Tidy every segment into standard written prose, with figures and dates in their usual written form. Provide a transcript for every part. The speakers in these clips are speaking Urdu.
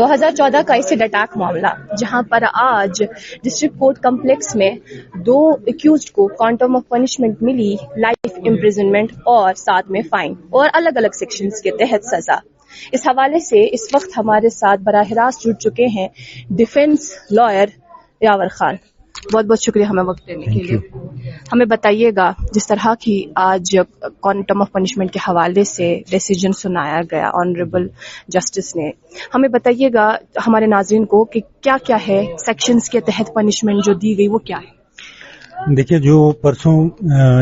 2014 کا ایسڈ اٹیک معاملہ جہاں پر آج ڈسٹرکٹ کورٹ کمپلیکس میں 2 ایکیوزڈ کو کوانٹم آف پنشمنٹ ملی، لائف امپریزنمنٹ اور ساتھ میں فائن اور الگ الگ سیکشنز کے تحت سزا۔ اس حوالے سے اس وقت ہمارے ساتھ براہ راست جڑ چکے ہیں ڈیفینس لائر یاور خان۔ بہت بہت شکریہ ہمیں وقت دینے کے لیے۔ ہمیں بتائیے گا جس طرح کی آج کوانٹم آف پنشمنٹ کے حوالے سے ڈیسیجن سنایا گیا آنریبل جسٹس نے، ہمیں بتائیے گا ہمارے ناظرین کو کہ کیا کیا ہے سیکشنز کے تحت پنشمنٹ جو دی گئی وہ کیا ہے؟ دیکھیے، جو پرسوں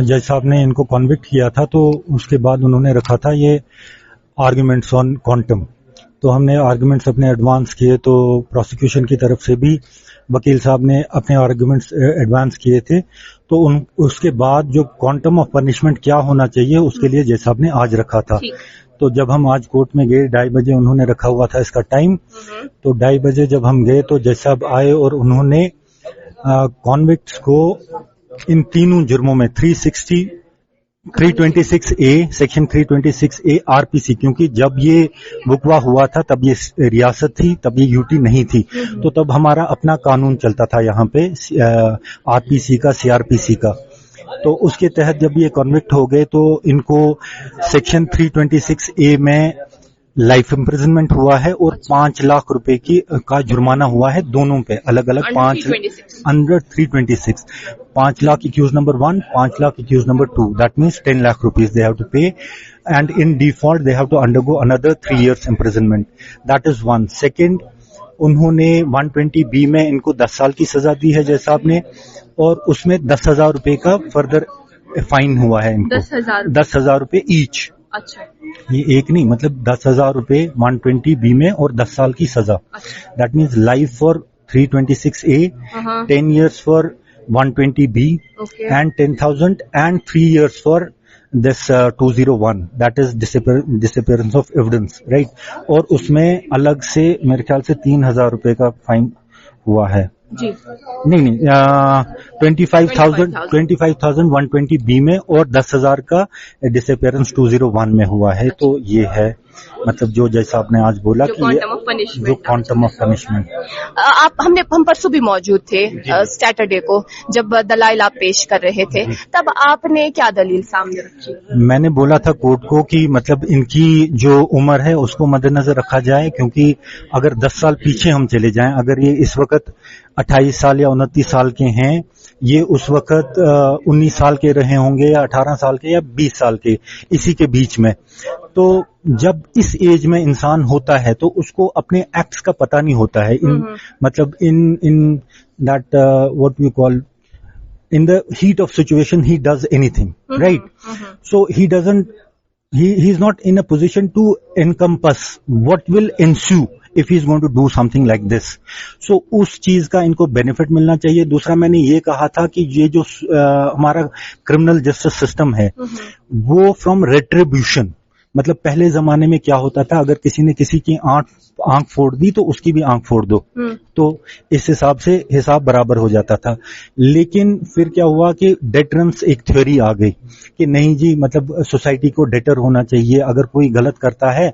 جج صاحب نے ان کو کنوکٹ کیا تھا تو اس کے بعد انہوں نے رکھا تھا یہ آرگومنٹس آن کوانٹم، تو ہم نے آرگومنٹس اپنے ایڈوانس کیے، تو پروسیکیوشن کی طرف سے بھی وکیل صاحب نے اپنے آرگومنٹس ایڈوانس کیے تھے، تو اس کے بعد جو کوانٹم آف پنشمنٹ کیا ہونا چاہیے اس کے لیے جج صاحب نے آج رکھا تھا۔ تو جب ہم آج کورٹ میں گئے 2:30 بجے انہوں نے رکھا ہوا تھا اس کا ٹائم، تو 2:30 بجے جب ہم گئے تو جج صاحب آئے اور انہوں نے کانوکٹس کو ان تینوں جرموں میں 326A سیکشن 326A RPC، کیونکہ جب یہ وقوع ہوا تھا تب یہ ریاست تھی، تب یہ یوٹی نہیں تھی، تو تب ہمارا اپنا قانون چلتا تھا یہاں پہ RPC کا CRPC کا، تو اس کے تحت جب یہ کنوکٹ ہو گئے تو ان کو سیکشن 326A میں لائف امپریزنمنٹ ہوا ہے اور 5 لاکھ روپے کا جرمانہ ہوا ہے دونوں پہ الگ الگ، 5 under 326، 5 lakh accused number 1، 5 lakh accused number 2، that means 10 lakh rupees they have to pay and in default they have to undergo another 3 years imprisonment. That is one. Second, انہوں نے 120B میں ان کو 10 سال کی سزا دی ہے جج صاحب نے، اور اس میں 10,000 روپے کا فردر فائن ہوا ہے ان کو، 10,000 روپے ایچ۔ اچھا، یہ ایک نہیں، مطلب 10,000 روپے 120B میں اور 10 سال کی سزا، that means life for 326A، 10 years for 120B and 10,000 and 3 years for this 201 that is disappearance of evidence, right؟ اور اس میں الگ سے میرے خیال سے 3,000 روپے کا فائن ہوا ہے جی، نہیں 25,000 120B میں اور 10,000 کا ڈسپیئرنس 201 میں ہوا ہے۔ تو یہ ہے مطلب جو جج صاحب نے آج بولا کہ جو کوانٹم آف پنشمنٹ۔ ہم پرسوں بھی موجود تھے سیٹرڈے کو جب دلائل آپ پیش کر رہے تھے، تب آپ نے کیا دلیل سامنے رکھی؟ میں نے بولا تھا کورٹ کو کہ مطلب ان کی جو عمر ہے اس کو مد نظر رکھا جائے، کیونکہ اگر 10 سال پیچھے ہم چلے جائیں، اگر یہ اس وقت 28 سال یا 29 سال کے ہیں، یہ اس وقت 19 سال کے رہے ہوں گے یا 18 سال کے یا 20 سال کے، اسی کے بیچ میں، تو جب اس ایج میں انسان ہوتا ہے تو اس کو اپنے ایکٹس کا پتہ نہیں ہوتا ہے، مطلب in that what you call in the heat of situation he does anything, right? So he is not in a position to encompass what will ensue if he is going to do something like this. So اس چیز کا ان کو بینیفٹ ملنا چاہیے۔ دوسرا میں نے یہ کہا تھا کہ یہ جو ہمارا کرمنل جسٹس سسٹم ہے وہ فرام ریٹریبیوشن، مطلب پہلے زمانے میں کیا ہوتا تھا، اگر کسی نے کسی کی آنکھ پھوڑ دی تو اس کی بھی آنکھ پھوڑ دو، تو اس حساب سے حساب برابر ہو جاتا تھا۔ لیکن پھر کیا ہوا کہ ڈیٹرنس ایک تھیوری آ گئی کہ نہیں جی، مطلب سوسائٹی کو ڈیٹر ہونا چاہیے، اگر کوئی غلط کرتا ہے،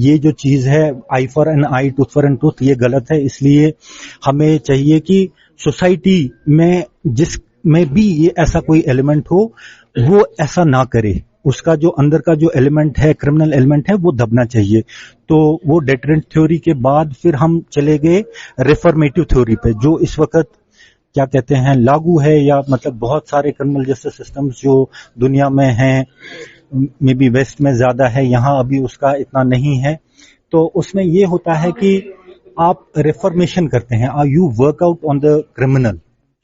یہ جو چیز ہے eye for an eye tooth for an tooth, یہ غلط ہے، اس لیے ہمیں چاہیے کہ سوسائٹی میں جس میں بھی یہ ایسا کوئی ایلیمنٹ ہو وہ ایسا نہ کرے، اس کا جو اندر کا جو ایلیمنٹ ہے، کرمنل ایلیمنٹ ہے، وہ دبنا چاہیے۔ تو وہ ڈیٹرنٹ تھیوری کے بعد پھر ہم چلے گئے ریفارمیٹو تھیوری پہ، جو اس وقت کیا کہتے ہیں لاگو ہے، یا مطلب بہت سارے کرمنل جسٹس سسٹمز جو دنیا میں ہیں، مے بی ویسٹ میں زیادہ ہے، یہاں ابھی اس کا اتنا نہیں ہے۔ تو اس میں یہ ہوتا ہے کہ آپ ریفارمیشن کرتے ہیں، you work out on the criminal.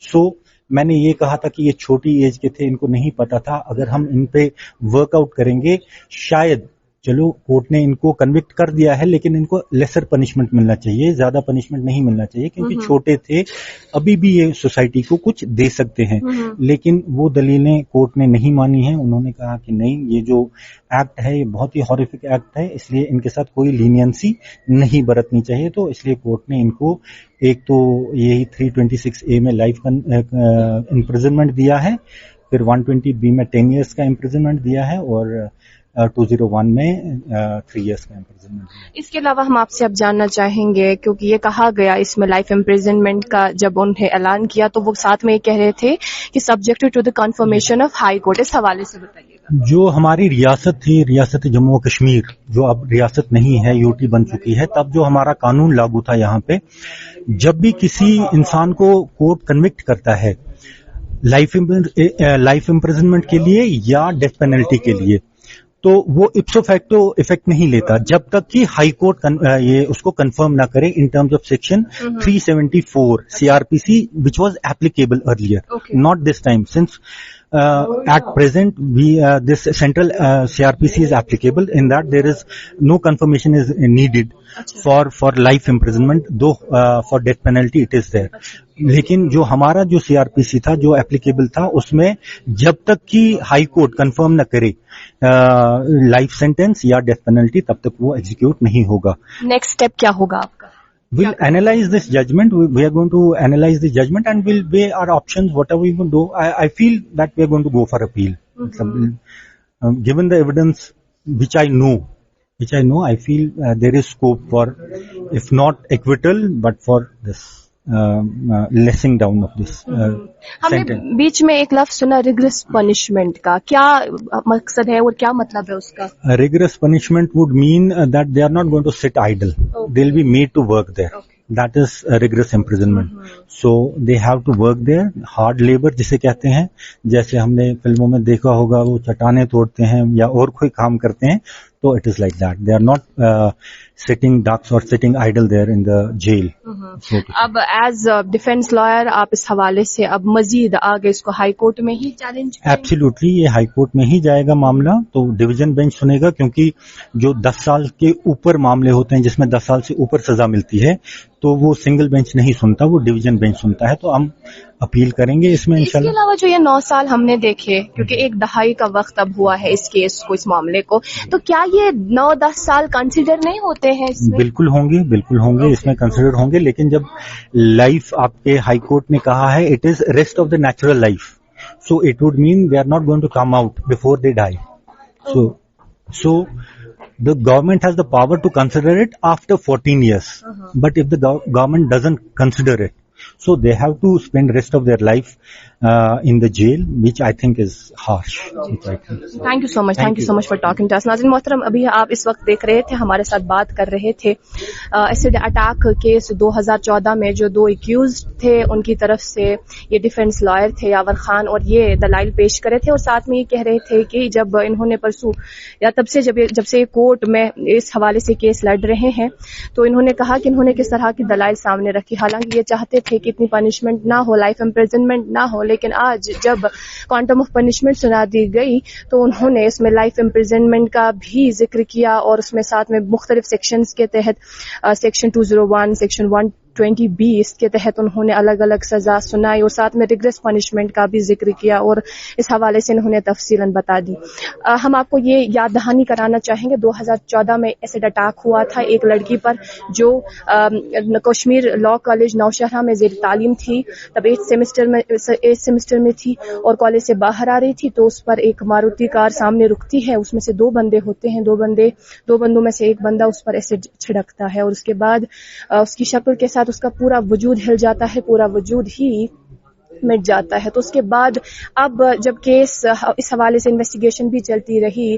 سو میں نے یہ کہا تھا کہ یہ چھوٹی ایج کے تھے، ان کو نہیں پتا تھا، اگر ہم ان پہ ورک آؤٹ کریں گے شاید، چلو کورٹ نے ان کو کنوکٹ کر دیا ہے لیکن ان کو لیسر پنشمنٹ ملنا چاہیے، زیادہ پنشمنٹ نہیں ملنا چاہیے، کیونکہ چھوٹے تھے، ابھی بھی یہ سوسائٹی کو کچھ دے سکتے ہیں۔ لیکن وہ دلیلیں کورٹ نے نہیں مانی ہیں، انہوں نے کہا کہ نہیں، یہ جو ایکٹ ہے یہ بہت ہی ہارفک ایکٹ ہے، اس لیے ان کے ساتھ کوئی لینینسی نہیں برتنی چاہیے۔ تو اس لیے کورٹ نے ان کو ایک تو یہی 326A میں لائف امپریزنمنٹ دیا ہے، پھر 120B میں 10 years کا امپریزنمنٹ دیا ہے، اور 2001 میں 3 years کا imprisonment. اس کے علاوہ ہم آپ سے اب جاننا چاہیں گے کیونکہ یہ کہا گیا اس میں لائف امپریزنمنٹ کا جب انہیں اعلان کیا تو وہ ساتھ میں یہ کہہ رہے تھے کہ subject to the confirmation of high court. اس حوالے سے بتائیے گا. جو ہماری ریاست تھی, ریاست جموں و کشمیر, جو اب ریاست نہیں ہے, یوٹی بن چکی ہے, تب جو ہمارا قانون لاگو تھا یہاں پہ, جب بھی کسی انسان کو کورٹ کنوکٹ کرتا ہے لائف امپریزنمنٹ کے لیے یا ڈیتھ پینلٹی کے لیے, تو وہ اپسو فیکٹو افیکٹ نہیں لیتا جب تک کہ ہائی کورٹ یہ اس کو کنفرم نہ کرے in terms of section 374 CRPC which was applicable earlier. Not this time, since at present this central CRPC is applicable. In that there is no confirmation is needed for life imprisonment, though for death penalty it is there. لیکن جو ہمارا جو CRPC تھا جو اپلیکیبل تھا اس میں جب تک کہ ہائی کورٹ کنفرم نہ کرے لائف سینٹینس یا ڈیتھ پینلٹی تب تک وہ ایگزیکیوٹ نہیں ہوگا. نیکسٹ اسٹیپ کیا ہوگا آپ کا؟ We'll analyze this judgment. We are going to analyze the judgment and we'll weigh our options, whatever we will do. I feel that we are going to go for appeal. Given the evidence which I know, I feel there is scope for, if not acquittal, but for this lessening down of this. ہم نے بیچ میں ایک لفظ سنا ریگریس پنشمنٹ کا, کیا مقصد ہے اور کیا مطلب ہے اس کا؟ Rigorous punishment would mean that they are not going to sit idle, they will be made to work there. That is rigorous imprisonment. So they have to work there. Hard labor جسے کہتے ہیں, جیسے ہم نے فلموں میں دیکھا ہوگا وہ چٹانیں توڑتے ہیں یا اور کوئی کام کرتے ہیں, تو it is like that. They are not sitting ducks or sitting idle there in the jail. اب ایز ڈیفینس لائر آپ اس حوالے سے اب مزید آگے اس کو ہائی کورٹ میں ہی چیلنج کریں؟ ایبسلیوٹلی, یہ ہائی کورٹ میں ہی جائے گا معاملہ, تو ڈویژن بینچ سنے گا, کیونکہ جو 10 سال کے اوپر معاملے ہوتے ہیں جس میں 10 سال سے اوپر سزا ملتی ہے تو وہ سنگل بینچ نہیں سنتا, وہ ڈویژن بینچ سنتا ہے. تو ہم اپیل کریں گے اس میں انشاءاللہ. اس کے علاوہ جو یہ 9 سال ہم نے دیکھے, کیونکہ ایک دہائی کا وقت اب ہوا ہے اس کیس کو, اس معاملے کو, تو کیا یہ 9-10 سال کنسیڈر نہیں ہوتے ہیں اس میں؟ بالکل ہوں گے, بالکل ہوں گے, اس میں کنسیڈر ہوں گے. لیکن جب لائف آپ کے ہائی کورٹ نے کہا ہے it is rest of the natural life, so it would mean they are not going to come out before they die. So the government has the power to consider it after 14 years. But if the government doesn't consider it, so they have to spend rest of their life in the jail, which I think is harsh. Thank you so much. Thank you so much for talking to us. ناظرین محترم, ابھی آپ اس وقت دیکھ رہے تھے, ہمارے ساتھ بات کر رہے تھے ایسڈ اٹیک کیس 2014 میں جو 2 ایکیوزڈ تھے ان کی طرف سے یہ ڈیفینس لائر تھے یاور خان, اور یہ دلائل پیش کرے تھے, اور ساتھ میں یہ کہہ رہے تھے کہ جب انہوں نے پرسوں یا تب سے جب سے کورٹ میں اس حوالے سے کیس لڑ رہے ہیں, تو انہوں نے کہا کہ انہوں نے کس طرح کی دلائل سامنے رکھی. حالانکہ یہ چاہتے تھے کہ اتنی پنشمنٹ نہ ہو, لائف امپریزنمنٹ نہ ہو, لیکن آج جب کوانٹم آف پنشمنٹ سنا دی گئی تو انہوں نے اس میں لائف امپریزنمنٹ کا بھی ذکر کیا, اور اس میں ساتھ میں مختلف سیکشنز کے تحت سیکشن 201, سیکشن 120B اس کے تحت انہوں نے الگ الگ سزا سنائی, اور ساتھ میں ریگریس پنشمنٹ کا بھی ذکر کیا, اور اس حوالے سے انہوں نے تفصیلاً بتا دی. ہم آپ کو یہ یاد دہانی کرانا چاہیں گے, 2014 میں ایسڈ اٹیک ہوا تھا ایک لڑکی پر جو کشمیر لا کالج نوشہرہ میں زیر تعلیم تھی, تب 8th سیمسٹر میں تھی اور کالج سے باہر آ رہی تھی, تو اس پر ایک ماروتی کار سامنے رکتی ہے, اس میں سے 2 بندے ہوتے ہیں, 2 بندوں میں سے ایک بندہ اس پر ایسڈ چھڑکتا ہے, اور اس کے بعد اس کی شکل کے ساتھ اس کا پورا وجود ہل جاتا ہے, پورا وجود ہی مٹ جاتا ہے. تو اس کے بعد اب جب کیس اس حوالے سے انویسٹیگیشن بھی چلتی رہی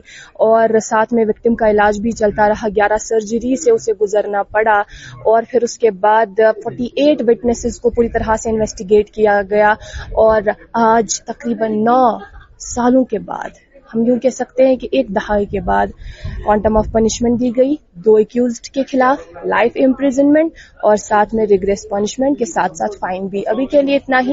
اور ساتھ میں وکٹم کا علاج بھی چلتا رہا, 11 سرجری سے اسے گزرنا پڑا, اور پھر اس کے بعد 48 وٹنسز کو پوری طرح سے انویسٹیگیٹ کیا گیا, اور آج تقریباً 9 سالوں کے بعد, ہم یوں کہہ سکتے ہیں کہ ایک دہائی کے بعد کوانٹم آف پنشمنٹ دی گئی 2 ایکیوزڈ کے خلاف, لائف امپریزنمنٹ اور ساتھ میں ریگریس پنشمنٹ کے ساتھ ساتھ فائن بھی. ابھی کے لیے اتنا ہی.